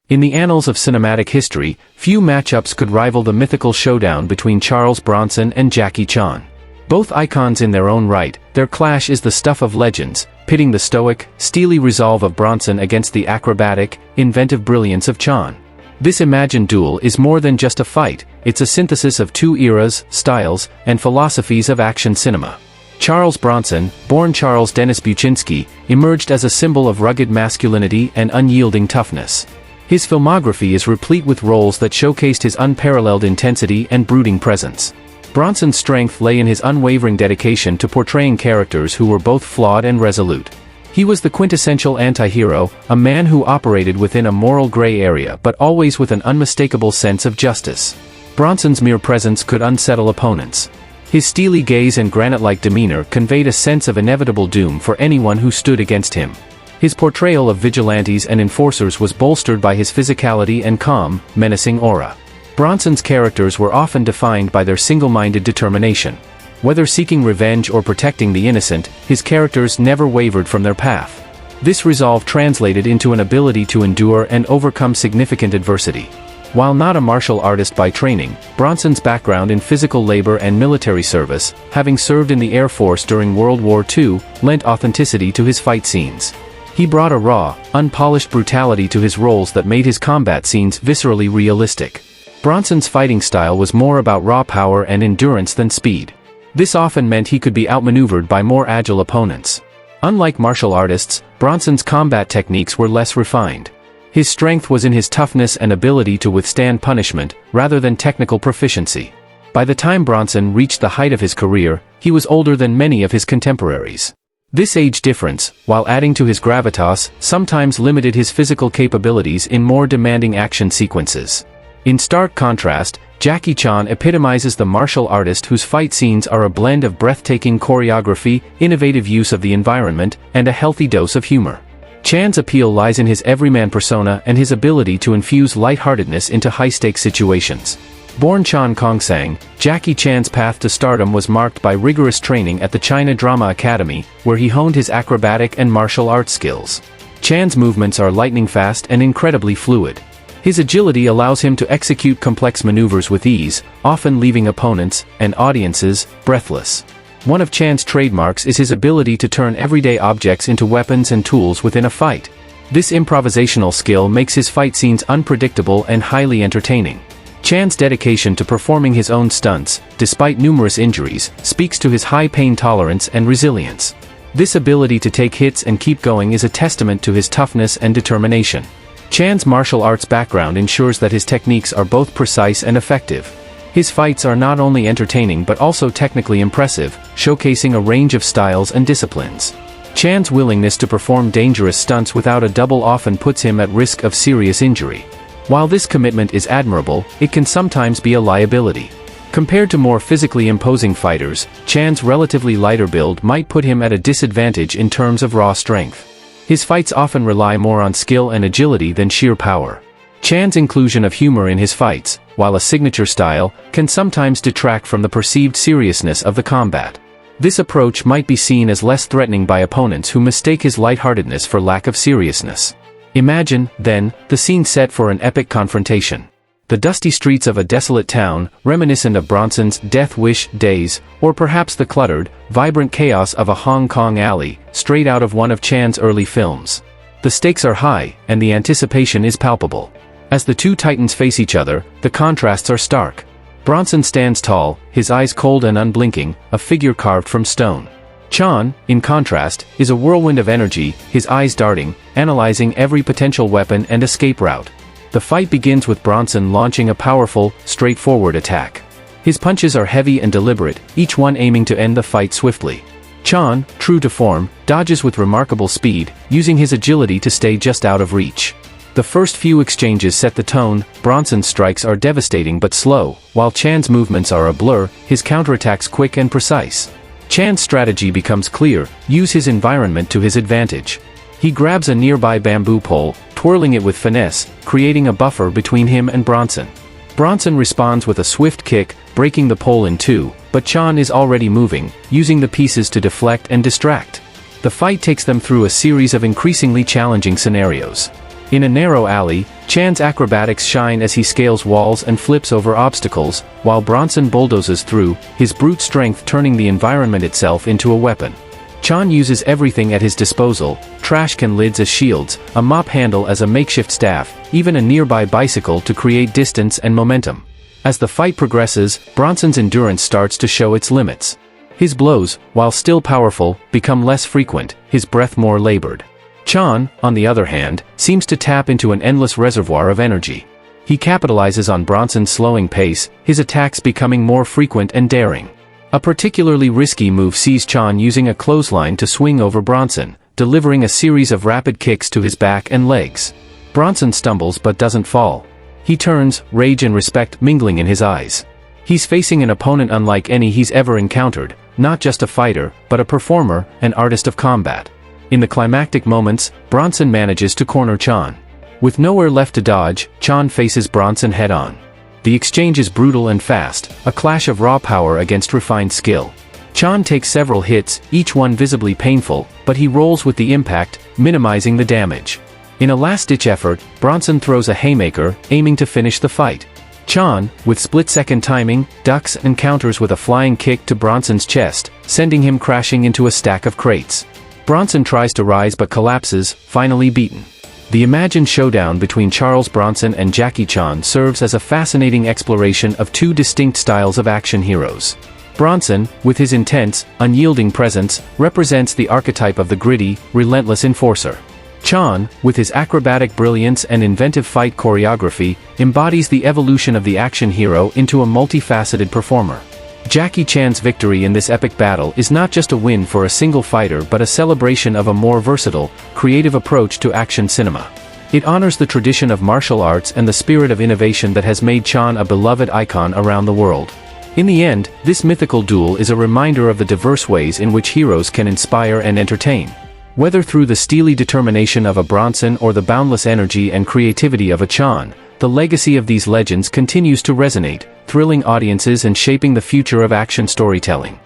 In the annals of cinematic history, few matchups could rival the mythical showdown between Charles Bronson and Jackie Chan. Both icons in their own right, their clash is the stuff of legends, pitting the stoic, steely resolve of Bronson against the acrobatic, inventive brilliance of Chan. This imagined duel is more than just a fight, it's a synthesis of two eras, styles, and philosophies of action cinema. Charles Bronson, born Charles Dennis Buczynski, emerged as a symbol of rugged masculinity and unyielding toughness. His filmography is replete with roles that showcased his unparalleled intensity and brooding presence. Bronson's strength lay in his unwavering dedication to portraying characters who were both flawed and resolute. He was the quintessential anti-hero, a man who operated within a moral gray area but always with an unmistakable sense of justice. Bronson's mere presence could unsettle opponents. His steely gaze and granite-like demeanor conveyed a sense of inevitable doom for anyone who stood against him. His portrayal of vigilantes and enforcers was bolstered by his physicality and calm, menacing aura. Bronson's characters were often defined by their single-minded determination. Whether seeking revenge or protecting the innocent, his characters never wavered from their path. This resolve translated into an ability to endure and overcome significant adversity. While not a martial artist by training, Bronson's background in physical labor and military service, having served in the Air Force during World War II, lent authenticity to his fight scenes. He brought a raw, unpolished brutality to his roles that made his combat scenes viscerally realistic. Bronson's fighting style was more about raw power and endurance than speed. This often meant he could be outmaneuvered by more agile opponents. Unlike martial artists, Bronson's combat techniques were less refined. His strength was in his toughness and ability to withstand punishment, rather than technical proficiency. By the time Bronson reached the height of his career, he was older than many of his contemporaries. This age difference, while adding to his gravitas, sometimes limited his physical capabilities in more demanding action sequences. In stark contrast, Jackie Chan epitomizes the martial artist whose fight scenes are a blend of breathtaking choreography, innovative use of the environment, and a healthy dose of humor. Chan's appeal lies in his everyman persona and his ability to infuse lightheartedness into high-stakes situations. Born Chan Kongsang, Jackie Chan's path to stardom was marked by rigorous training at the China Drama Academy, where he honed his acrobatic and martial arts skills. Chan's movements are lightning-fast and incredibly fluid. His agility allows him to execute complex maneuvers with ease, often leaving opponents and audiences breathless. One of Chan's trademarks is his ability to turn everyday objects into weapons and tools within a fight. This improvisational skill makes his fight scenes unpredictable and highly entertaining. Chan's dedication to performing his own stunts, despite numerous injuries, speaks to his high pain tolerance and resilience. This ability to take hits and keep going is a testament to his toughness and determination. Chan's martial arts background ensures that his techniques are both precise and effective. His fights are not only entertaining but also technically impressive, showcasing a range of styles and disciplines. Chan's willingness to perform dangerous stunts without a double often puts him at risk of serious injury. While this commitment is admirable, it can sometimes be a liability. Compared to more physically imposing fighters, Chan's relatively lighter build might put him at a disadvantage in terms of raw strength. His fights often rely more on skill and agility than sheer power. Chan's inclusion of humor in his fights, while a signature style, can sometimes detract from the perceived seriousness of the combat. This approach might be seen as less threatening by opponents who mistake his lightheartedness for lack of seriousness. Imagine, then, the scene set for an epic confrontation. The dusty streets of a desolate town, reminiscent of Bronson's Death Wish days, or perhaps the cluttered, vibrant chaos of a Hong Kong alley, straight out of one of Chan's early films. The stakes are high, and the anticipation is palpable. As the two titans face each other, the contrasts are stark. Bronson stands tall, his eyes cold and unblinking, a figure carved from stone. Chan, in contrast, is a whirlwind of energy, his eyes darting, analyzing every potential weapon and escape route. The fight begins with Bronson launching a powerful, straightforward attack. His punches are heavy and deliberate, each one aiming to end the fight swiftly. Chan, true to form, dodges with remarkable speed, using his agility to stay just out of reach. The first few exchanges set the tone. Bronson's strikes are devastating but slow, while Chan's movements are a blur, his counterattacks quick and precise. Chan's strategy becomes clear: use his environment to his advantage. He grabs a nearby bamboo pole, twirling it with finesse, creating a buffer between him and Bronson. Bronson responds with a swift kick, breaking the pole in two, but Chan is already moving, using the pieces to deflect and distract. The fight takes them through a series of increasingly challenging scenarios. In a narrow alley, Chan's acrobatics shine as he scales walls and flips over obstacles, while Bronson bulldozes through, his brute strength turning the environment itself into a weapon. Chan uses everything at his disposal, trash can lids as shields, a mop handle as a makeshift staff, even a nearby bicycle to create distance and momentum. As the fight progresses, Bronson's endurance starts to show its limits. His blows, while still powerful, become less frequent, his breath more labored. Chan, on the other hand, seems to tap into an endless reservoir of energy. He capitalizes on Bronson's slowing pace, his attacks becoming more frequent and daring. A particularly risky move sees Chan using a clothesline to swing over Bronson, delivering a series of rapid kicks to his back and legs. Bronson stumbles but doesn't fall. He turns, rage and respect mingling in his eyes. He's facing an opponent unlike any he's ever encountered, not just a fighter, but a performer, an artist of combat. In the climactic moments, Bronson manages to corner Chan. With nowhere left to dodge, Chan faces Bronson head-on. The exchange is brutal and fast, a clash of raw power against refined skill. Chan takes several hits, each one visibly painful, but he rolls with the impact, minimizing the damage. In a last-ditch effort, Bronson throws a haymaker, aiming to finish the fight. Chan, with split-second timing, ducks and counters with a flying kick to Bronson's chest, sending him crashing into a stack of crates. Bronson tries to rise but collapses, finally beaten. The imagined showdown between Charles Bronson and Jackie Chan serves as a fascinating exploration of two distinct styles of action heroes. Bronson, with his intense, unyielding presence, represents the archetype of the gritty, relentless enforcer. Chan, with his acrobatic brilliance and inventive fight choreography, embodies the evolution of the action hero into a multifaceted performer. Jackie Chan's victory in this epic battle is not just a win for a single fighter but a celebration of a more versatile, creative approach to action cinema. It honors the tradition of martial arts and the spirit of innovation that has made Chan a beloved icon around the world. In the end, this mythical duel is a reminder of the diverse ways in which heroes can inspire and entertain. Whether through the steely determination of a Bronson or the boundless energy and creativity of a Chan, the legacy of these legends continues to resonate, thrilling audiences and shaping the future of action storytelling.